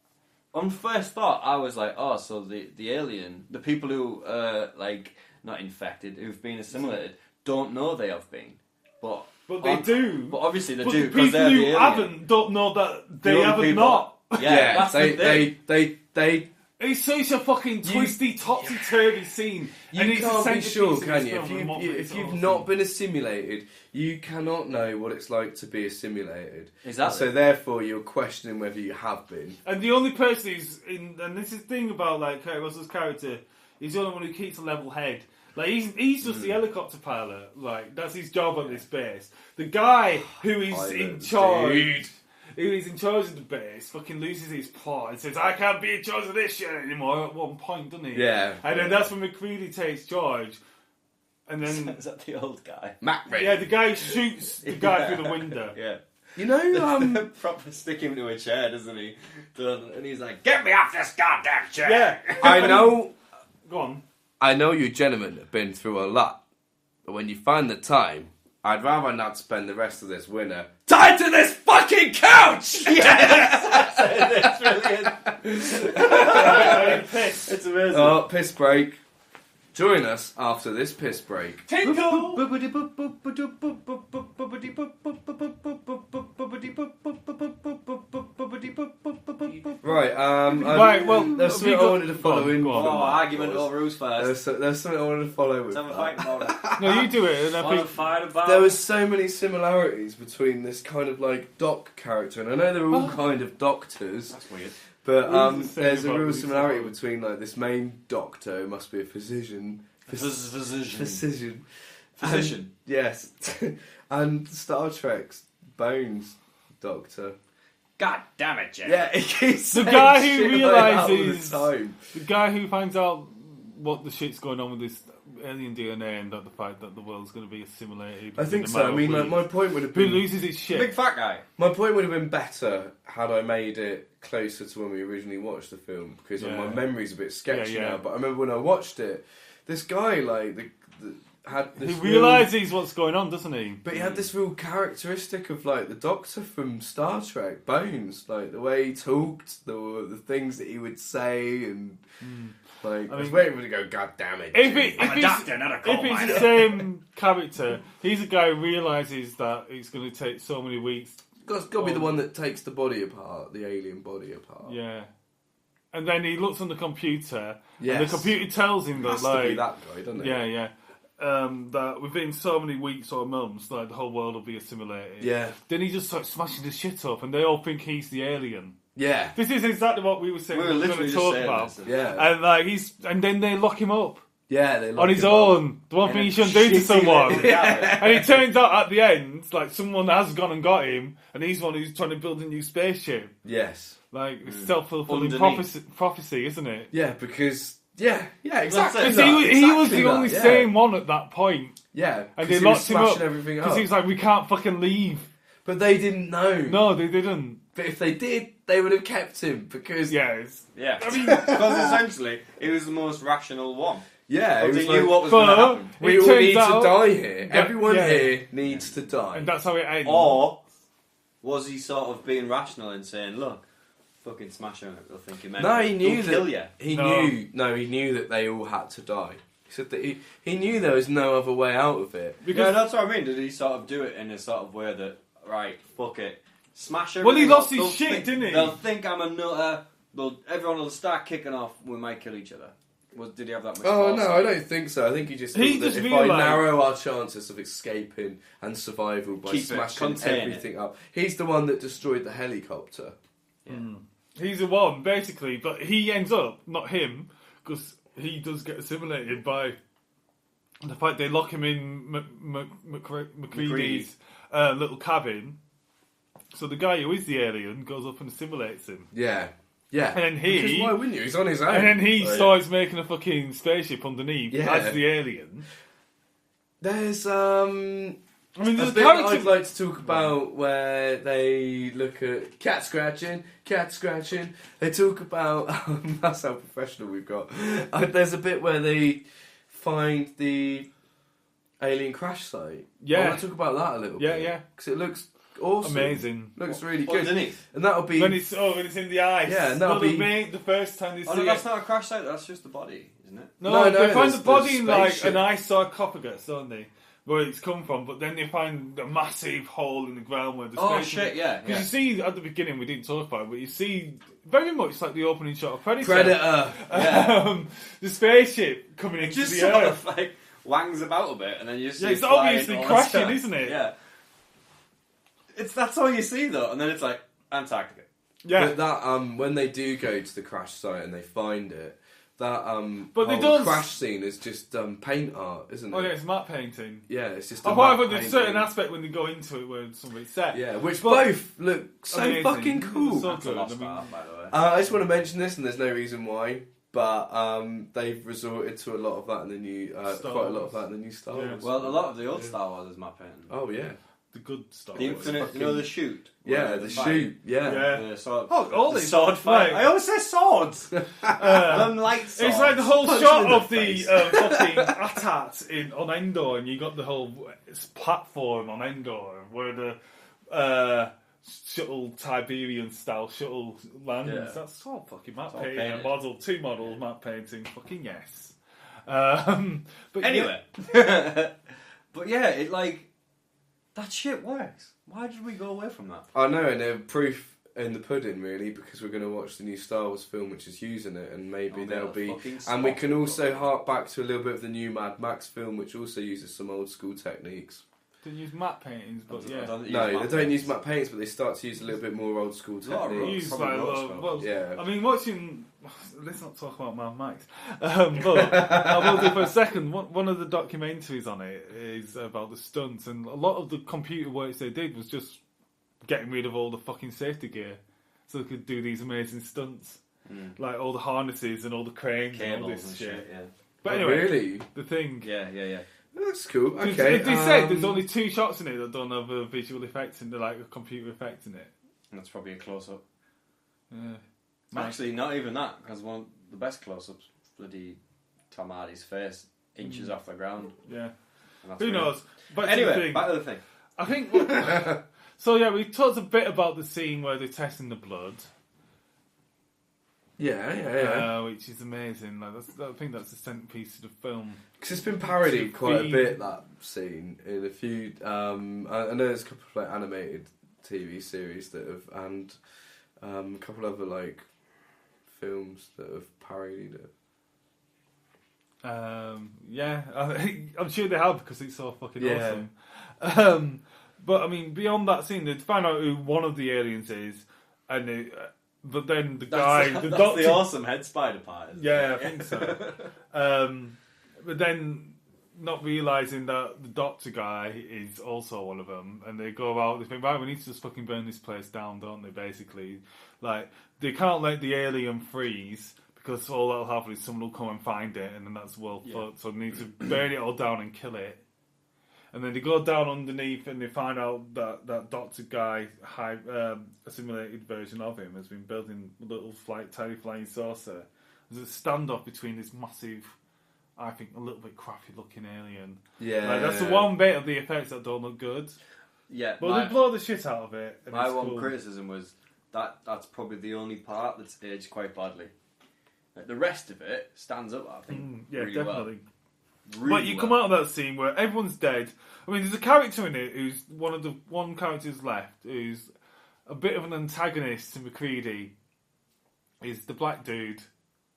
on first thought, I was like, oh, so the alien, the people who like not infected, who've been assimilated, don't know they have been. But
they do.
But obviously they
but
do.
The people
they're
who
the
haven't don't know that they haven't not.
Yeah, that's the thing.
They
It's such a fucking twisty, topsy-turvy scene.
You can't be sure, can you? If you've not been assimilated, you cannot know what it's like to be assimilated.
Exactly.
So therefore, you're questioning whether you have been.
And the only person who's in, and this is the thing about like Kurt Russell's character, he's the only one who keeps a level head. Like he's just the helicopter pilot. Like that's his job at this base. The guy who is in charge. Who is in charge of the base fucking loses his plot and says, I can't be in charge of this shit anymore at one point, doesn't he?
Yeah.
And then that's when McCready takes charge. And then...
Is that the old guy?
Yeah, the guy shoots the guy through the window.
Yeah.
You know,
proper stick him to a chair, doesn't he? And he's like, get me off this goddamn chair!
Yeah.
I know...
Go on.
I know you gentlemen have been through a lot, but when you find the time, I'd rather not spend the rest of this winter tied to this fucking couch!
Yes! It's brilliant.
Piss.
It's amazing.
Oh, piss break. Join us after this piss break.
Tinkle!
Right,
Right, well,
there's something I wanted to follow in.
Argument over who's first.
There's something I wanted to follow with.
Let's have a fight about it.
No, you do it. And I
Want to
think
fight about
There was so many similarities between this kind of like doc character, and I know they're all kind of doctors.
That's weird.
But
What is the thing
there's a
about
real
these
similarity
people?
between like this main doctor, who must be a physician.
Physician.
And, yes. And Star Trek's Bones Doctor.
God damn it, Jay.
Yeah, he keeps
The
saying
guy who
shit like that all the
realises-
time.
the guy who finds out what the shit's going on with this alien DNA and the fact that the world's going to be assimilated.
I think so. I mean, like, my point would have
who
been...
loses his shit?
Big fat guy.
My point would have been better had I made it closer to when we originally watched the film, because my memory's a bit sketchy now, but I remember when I watched it, this guy, like, had this... He
realises what's going on, doesn't he?
But he had this real characteristic of, like, the Doctor from Star Trek, Bones, like, the way he talked, the things that he would say, and... Like, I was waiting for him to go, God damn it.
I'm a doctor, not a coal miner. If it's the same character, he's a guy who realises that it's going to take so many weeks.
It's got to be the one that takes the body apart, the alien body apart.
Yeah. And then he looks on the computer, and the computer tells him that,
like... to be that guy, doesn't it?
Yeah. That within so many weeks or months, like, the whole world will be assimilated.
Yeah.
Then he just starts smashing the shit up, and they all think he's the alien.
Yeah.
This is exactly what we were saying.
We were literally just saying
about.
this.
Yeah. And then they lock him up.
Yeah, they lock
on his
him
own.
Up.
The one thing you shouldn't do to someone. And it turns out at the end, like, someone has gone and got him, and he's one who's trying to build a new spaceship.
Yes.
Like, it's self-fulfilling prophecy, isn't it?
Yeah, because... Yeah, exactly.
Because he was the only sane one at that point.
Yeah,
and they locked him up
because
he was like, we can't fucking leave.
But they didn't know.
No, they didn't.
But if they did, they would have kept him because...
Yeah. I mean, because essentially, he was the most rational one.
Yeah,
he knew what was going to happen.
We all need to die here. Everyone here needs to die.
And that's how it ends.
Or was he sort of being rational and saying, look, fucking smash him, they'll think he meant
he knew that...
kill you.
He knew that they all had to die. He said that he knew there was no other way out of it.
Because that's what I mean. Did he sort of do it in a sort of way that, right, fuck it, smash everything?
Well, he lost his shit, didn't he?
They'll think I'm a nutter. Everyone will start kicking off. We might kill each other. Did he have that much?
Oh no, I don't think so. I think he just thought that if I narrow our chances of escaping and survival by smashing everything up, he's the one that destroyed the helicopter.
Yeah.
He's the one, basically, but he ends up, not him, because he does get assimilated by the fact they lock him in McCready's little cabin. So the guy who is the alien goes up and assimilates him.
Yeah.
And then
because why wouldn't you? He's on his own.
And then he starts making a fucking spaceship underneath as the alien.
There's
I mean, there's
a bit I'd like to talk about where they look at cat scratching. They talk about... that's how professional we've got. There's a bit where they find the alien crash site.
Yeah.
I want to talk about that a little bit.
Yeah.
Because it looks awesome.
Amazing.
Looks really good.
Underneath?
And that'll be...
When it's in the ice.
Yeah, and that'll be...
the first time they see
no, that's not a crash site, that's just the body, isn't it?
No, they find the body in like an ice sarcophagus, don't they? Where it's come from, but then they find a massive hole in the ground where the
spaceship... yeah.
Because you see, at the beginning, we didn't talk about it, but you see very much like the opening shot of Predator. The spaceship coming into
just
the
sort
earth.
of like wangs about a bit, and then you see
it's obviously crashing, isn't it?
Yeah. That's all you see, though, and then it's like, Antarctica.
Yeah.
But that, when they do go to the crash site and they find it, that
but
whole crash scene is just paint art, isn't it?
Oh yeah, it's matte painting.
Yeah, it's just.
However, there's a certain aspect when they go into it where somebody's set.
Yeah, which both look so
amazing.
fucking cool.
So good.
By the way.
I just want to mention this, and there's no reason why, but they've resorted to a lot of that in the new, quite a lot of that in the new Star Wars.
Well, a lot of the old Star Wars is matte painting.
Oh yeah.
The good Star
The
Wars.
infinite, the shoot.
Yeah, the shoot. Yeah.
The sword.
All
the
these
sword fight.
like,
I always say swords. Them light swords.
It's like the whole shot of the
face.
fucking AT-AT on Endor, and you got the whole platform on Endor where the shuttle Tiberian style shuttle lands.
Yeah.
That's all fucking matte
all
painting.
painted.
Two models matte painting. Fucking yes. But
anyway, but yeah, it like that shit works. Why did we go away from that?
I know, and proof in the pudding, really, because we're going to watch the new Star Wars film, which is using it, and maybe there'll be... And we can also hark back to a little bit of the new Mad Max film, which also uses some old school techniques.
They use matte paintings, but yeah.
No, they don't use matte paints, but they start to use a little bit more old school techniques.
Yeah. I mean, watching... Let's not talk about Mad Max. But I will do for a second. One of the documentaries on it is about the stunts, and a lot of the computer works they did was just getting rid of all the fucking safety gear so they could do these amazing stunts. Like all the harnesses and all the cranes
Cables
and all this
and
shit.
yeah.
But anyway,
really?
The Thing.
Yeah.
That's cool. Okay.
They say there's only 2 shots in it that don't have a visual effect in like a computer effect in it.
And that's probably a close-up.
Yeah.
Actually, not even that, because one of the best close-ups, bloody Tom Hardy's face, inches off the ground.
Yeah.
Who
knows?
Back to the Thing.
I think... so, yeah, we talked a bit about the scene where they're testing the blood.
Yeah.
Which is amazing. Like, I think that's the centerpiece of the film.
Because it's been parodied quite a bit, that scene, in a few... I know there's a couple of like animated TV series that have... And a couple other like films that have parodied it.
Yeah, I'm sure they have because it's so fucking awesome. But I mean, beyond that scene, they find out who one of the aliens is, and but then the guy, the doctor,
the awesome head spider part.
Yeah, I think so. But then not realizing that the doctor guy is also one of them, and they go out. They think, right, we need to just fucking burn this place down, don't they? Basically, like they can't let the alien freeze. Because all that'll happen is someone will come and find it, and then that's well fucked. So they need to burn it all down and kill it. And then they go down underneath, and they find out that doctor guy, a simulated version of him, has been building a little tiny flying saucer. There's a standoff between this massive, I think, a little bit crappy looking alien.
Yeah,
like, that's the one bit of the effects that don't look good.
Yeah,
but they blow the shit out of it.
My one criticism was that's probably the only part that's aged quite badly. Like, the rest of it stands up, I think. Really
definitely.
Well.
But you come out of that scene where everyone's dead. I mean, there's a character in it who's one character's left, who's a bit of an antagonist to McCready. Is the black dude,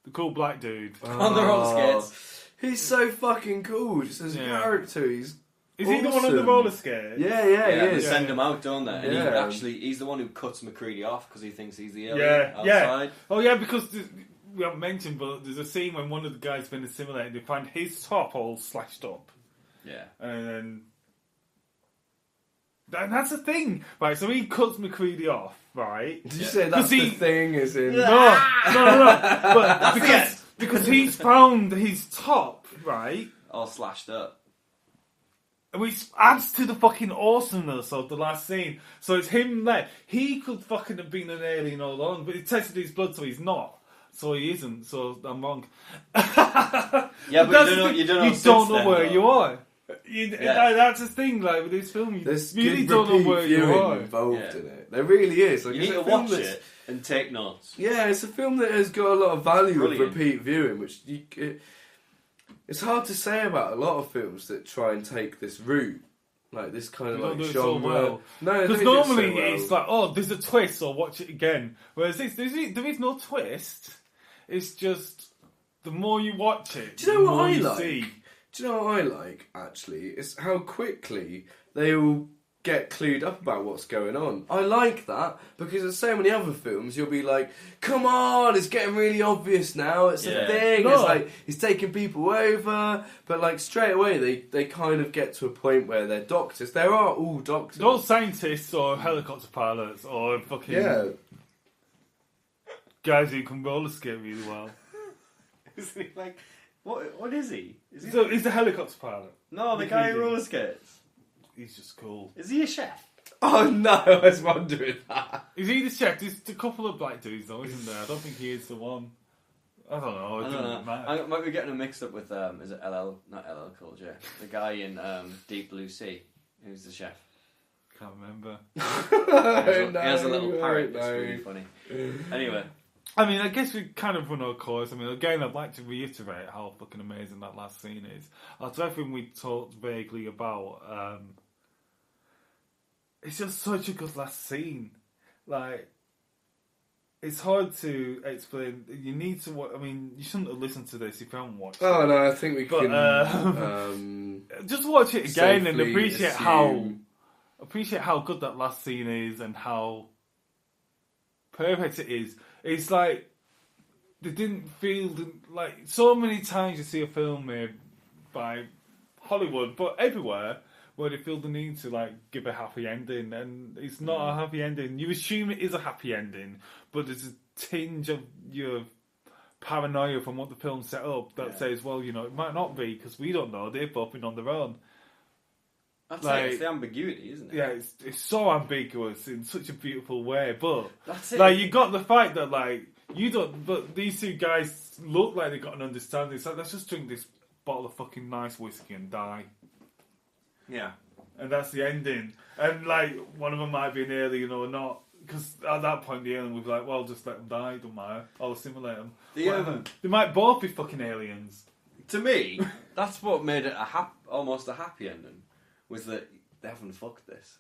the cool black dude
on the roller skates.
He's so fucking cool. Just as a character,
Is he the one on the roller skates?
Yeah, he is.
They send him out, don't they? And he's the one who cuts McCready off because he thinks he's the alien outside.
Yeah. Oh yeah, because we haven't mentioned, but there's a scene when one of the guys been assimilated. They find his top all slashed up. Yeah, and that's the thing, right? So he cuts McCready off, right?
Did you say that's the thing? Is in
no. But because he's found his top, right,
all slashed up.
Which adds to the fucking awesomeness of the last scene. So it's him there. He could fucking have been an alien all along, but he tested his blood, so he's not. So he isn't. So I'm wrong.
Yeah, but you don't know
where you are. That's the thing. Like with this film, you really don't know where you are
involved in it. There really is. Like,
you need to watch it and take notes.
Yeah, it's a film that has got a lot of value of repeat viewing, which it's hard to say about a lot of films that try and take this route. Like this kind of like genre. No,
because normally it's like, oh, there's a twist, so watch it again. Whereas there is no twist. It's just the more you watch it,
do you know what I like? Do you know what I like? Actually, it's how quickly they all get clued up about what's going on. I like that because there's so many other films you'll be like, come on, it's getting really obvious now, it's a thing, it's like he's taking people over, but like straight away they kind of get to a point where they're doctors. There are all doctors.
They're all scientists or helicopter pilots or fucking guys who can roller skate really well.
Isn't he like, what is he?
He's a helicopter pilot.
No, the guy who roller skates.
He's just cool.
Is he a chef?
Oh no, I was wondering that.
Is he the chef? There's a couple of black dudes though, isn't there? I don't think he is the one. I don't know. It doesn't matter.
I might be getting him mixed up with is it not LL Cool J, the guy in Deep Blue Sea, who's the chef.
Can't remember.
He has a little parrot that's really funny. Anyway.
I mean, I guess we kind of run our course. I mean, again, I'd like to reiterate how fucking amazing that last scene is. After everything we talked vaguely about, it's just such a good last scene. Like, it's hard to explain. You need to. I mean, you shouldn't have listened to this if you haven't watched it.
Oh no, I think we can.
Just watch it again and appreciate how good that last scene is and how perfect it is. It's like they didn't feel like so many times you see a film made by Hollywood, but everywhere, where they feel the need to like give a happy ending, and it's not a happy ending. You assume it is a happy ending, but there's a tinge of your paranoia from what the film set up that says, well, you know, it might not be because we don't know. They've both been on their own.
That's it. It's the ambiguity, isn't it?
Yeah, it's so ambiguous in such a beautiful way. But
that's it.
Like, you got the fact that like you don't. But these two guys look like they got an understanding. It's like, let's just drink this bottle of fucking nice whiskey and die.
Yeah.
And that's the ending. And like one of them might be an alien or not. Because at that point, the alien would be like, well, just let them die, don't matter. I'll assimilate them. They might both be fucking aliens.
To me, that's what made it almost a happy ending, was that they haven't fucked this.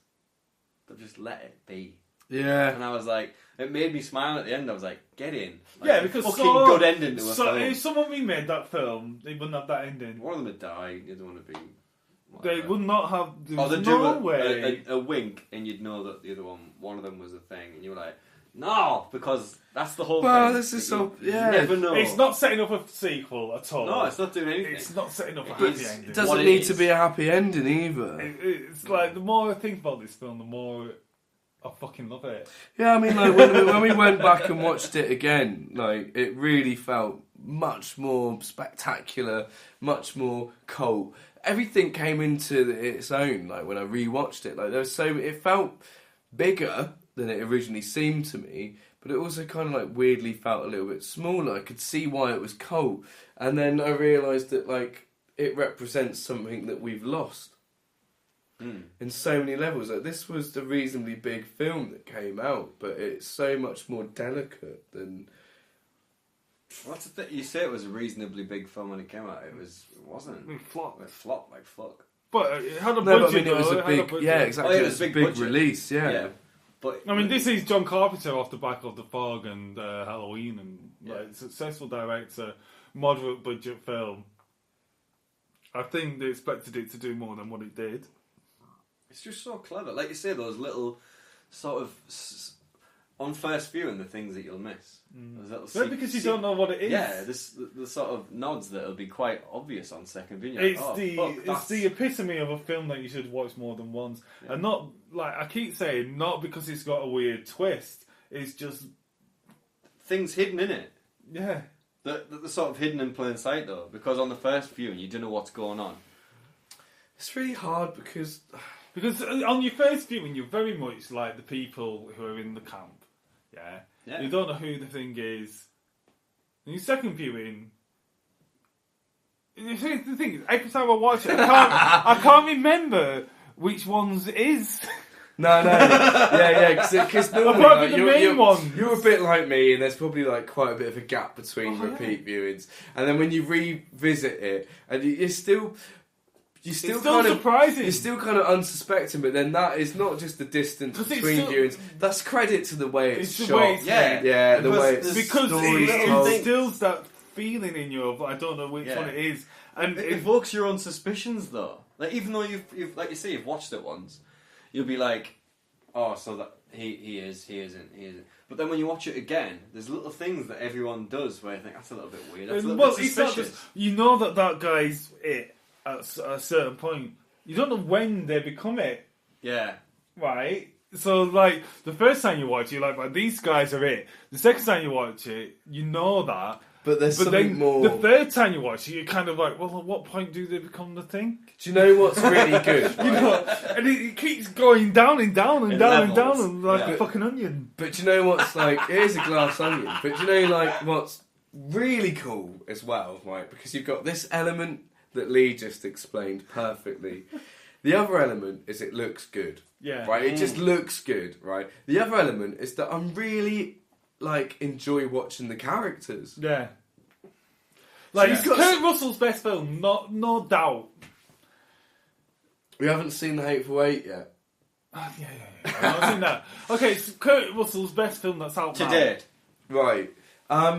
They've just let it be.
Yeah.
And I was like, it made me smile at the end. I was like, get in. Like,
yeah, because
fucking good ending to a film.
If someone remade that film, they wouldn't have that ending.
One of them would die, the other one would be...
They would not have...
There's
no way.
A wink, and you'd know that the other one of them was a thing, and you were like, no, because that's the whole thing.
Well, this is so... Yeah.
You never know.
It's not setting up a sequel at all.
No, it's not doing anything.
It's not setting up a happy ending.
It doesn't need to be a happy ending either.
It's like, the more I think about this film, the more I fucking love it.
Yeah, I mean, like, when we went back and watched it again, like, it really felt much more spectacular, much more cult. Everything came into its own, like, when I rewatched it. Like, it felt bigger than it originally seemed to me, but it also kind of, like, weirdly felt a little bit smaller. I could see why it was cult. And then I realised that, like, it represents something that we've lost. In so many levels. Like, this was the reasonably big film that came out, but it's so much more delicate than...
What's the thing? You say it was a reasonably big film when it came out. It wasn't.
It flopped.
It flopped like fuck.
But it had a
No,
budget.
but I mean, it was a big... Yeah, exactly.
Oh, yeah,
it was a big release,
yeah. But
I mean, this is John Carpenter off the back of The Fog and Halloween, and like, successful director, moderate budget film. I think they expected it to do more than what it did.
It's just so clever. Like you say, those little sort of... on first viewing, the things that you'll miss.
Because you don't know what it is.
Yeah, the sort of nods that'll be quite obvious on second viewing.
It's the epitome of a film that you should watch more than once. Yeah. And not, like, I keep saying, not because it's got a weird twist. It's just...
things hidden in it.
Yeah.
The sort of hidden in plain sight, though. Because on the first viewing, you don't know what's going on.
It's really hard because...
Because on your first viewing, you're very much like the people who are in the camp. Yeah. You don't know who the thing is. In your second viewing, the thing is, every time I watch it, I can't remember which ones it is.
No. Yeah, because normally
apart from the main ones.
You're a bit like me, and there's probably like quite a bit of a gap between repeat viewings. And then when you revisit it, and you're still kind of
surprising.
You're still kind of unsuspecting, but then that is not just the distance between viewings. That's credit to the way it's shot.
The way it's
the way it's
because it instills that feeling in you of I don't know which one it is, and
it evokes your own suspicions though. Like even though you've like you say you've watched it once, you'll be like, oh, so that he isn't. But then when you watch it again, there's little things that everyone does where you think that's a little bit weird. That's a little bit suspicious.
It's not just, you know that guy's it. At a certain point, you don't know when they become it.
Yeah.
Right? So, like, the first time you watch it, you're like, these guys are it. The second time you watch it, you know that.
But there's something more.
The third time you watch it, you're kind of like, well, at what point do they become the thing?
Do you know what's really good?
You know, and it keeps going down and down and down and down, and like a fucking onion.
But do you know what's like? Here's a glass onion. But do you know, like, what's really cool as well, right? Because you've got this element that Lee just explained perfectly. The other element is it looks good.
Yeah.
Right? It just looks good, right? The other element is that I'm really, like, enjoy watching the characters.
Yeah. Like, it's Kurt Russell's best film, no doubt.
We haven't seen The Hateful Eight yet.
Yeah. I've not seen that. Okay, it's Kurt Russell's best film that's out
to date.
Right. I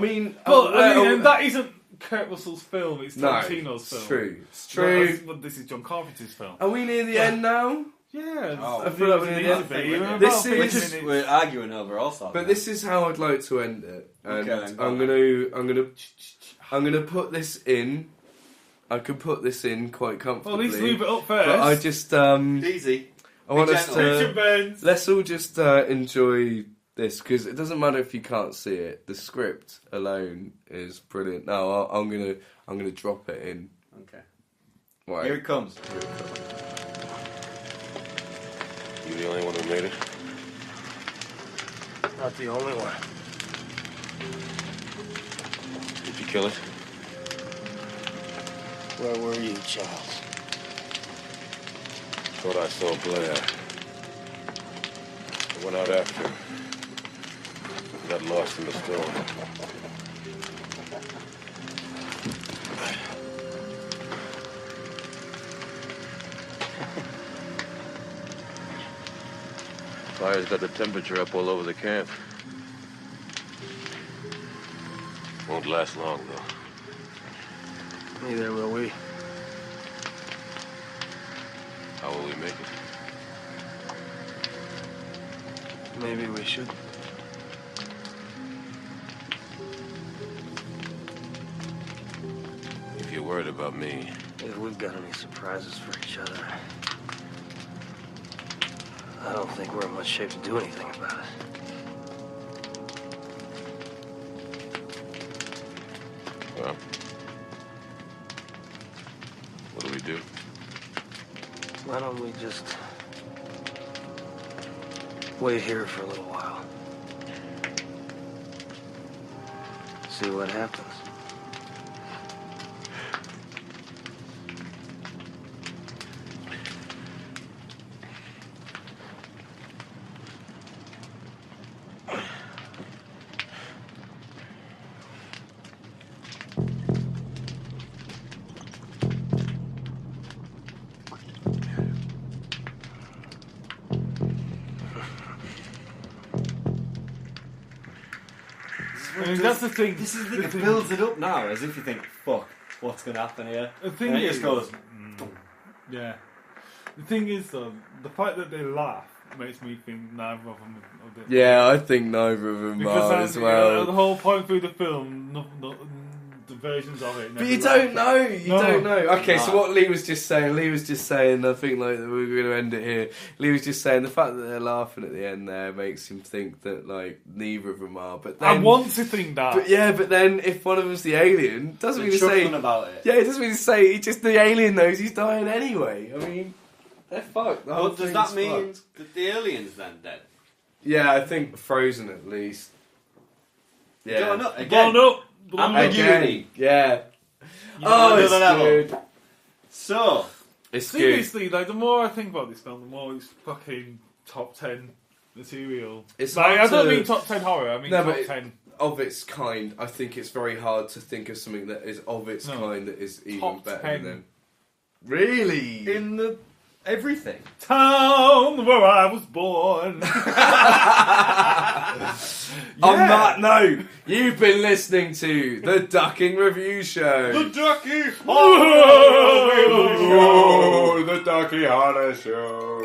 mean...
and that isn't Kurt Russell's film, it's Tarantino's film.
It's true.
But this is John Carpenter's film.
Are we near the end now?
Yeah.
I feel like we're near the end.
We're arguing over also.
But this is how I'd like to end it. And I'm gonna put this in. I could put this in quite comfortably.
Well, at least leave it up first.
But I just
easy.
I want us to. Let's all just enjoy this, because it doesn't matter if you can't see it. The script alone is brilliant. Now I'm gonna drop it in.
Okay.
Right.
Here it comes.
You the only one who made it?
Not the only one.
Did you kill it?
Where were you, Charles?
Thought I saw Blair. I went out after him. Got lost in the storm. Fire's got the temperature up all over the camp. Won't last long, though.
Neither will we.
How will we make it?
Maybe we should.
If you're worried about me,
If we've got any surprises for each other, I don't think we're in much shape to do anything about it.
well, what do we do?
Why don't we just wait here for a little while? See what happens.
I mean, that's the thing.
This is the thing. It builds it up now, as if you think, fuck, what's going to happen here?
The thing
and it
is,
just goes,
yeah. The thing is, though, the fact that they laugh makes me think neither of them are the
Yeah, I think neither of them are as well.
The whole point through the film, the versions of it.
But you don't know. You
No.
don't know. Okay, so what Lee was just saying, I think like we're going to end it here. Lee was just saying the fact that they're laughing at the end there makes him think that like neither of them are. But then,
I want to think that.
but then if one of them's the alien, doesn't
they're
mean to say.
chuckling about it.
Yeah, it doesn't mean to say. It's just the alien knows he's dying anyway. I mean, they're fucked. The whole
But does
thing's
that mean
fucked.
that the alien's then dead?
Yeah, I think frozen at least. Yeah.
Going up again.
Blown up. Blown up.
Ambiguity.
Again. Yeah.
You
Oh,
know,
it's
another level.
good.
So,
It's good.
seriously, like the more I think about this film, the more it's fucking top 10 material.
It's
Like, I
hard
don't
to-
mean top 10 horror. I mean
No,
top
but
10
of its kind. I think it's very hard to think of something that is of its
No.
kind that is even
Top
better
10.
than them. Really?
in the everything.
town where I was born.
On that note, you've been listening to the Ducking Review Show.
The Ducky
Oh, the Ducky Horror Show.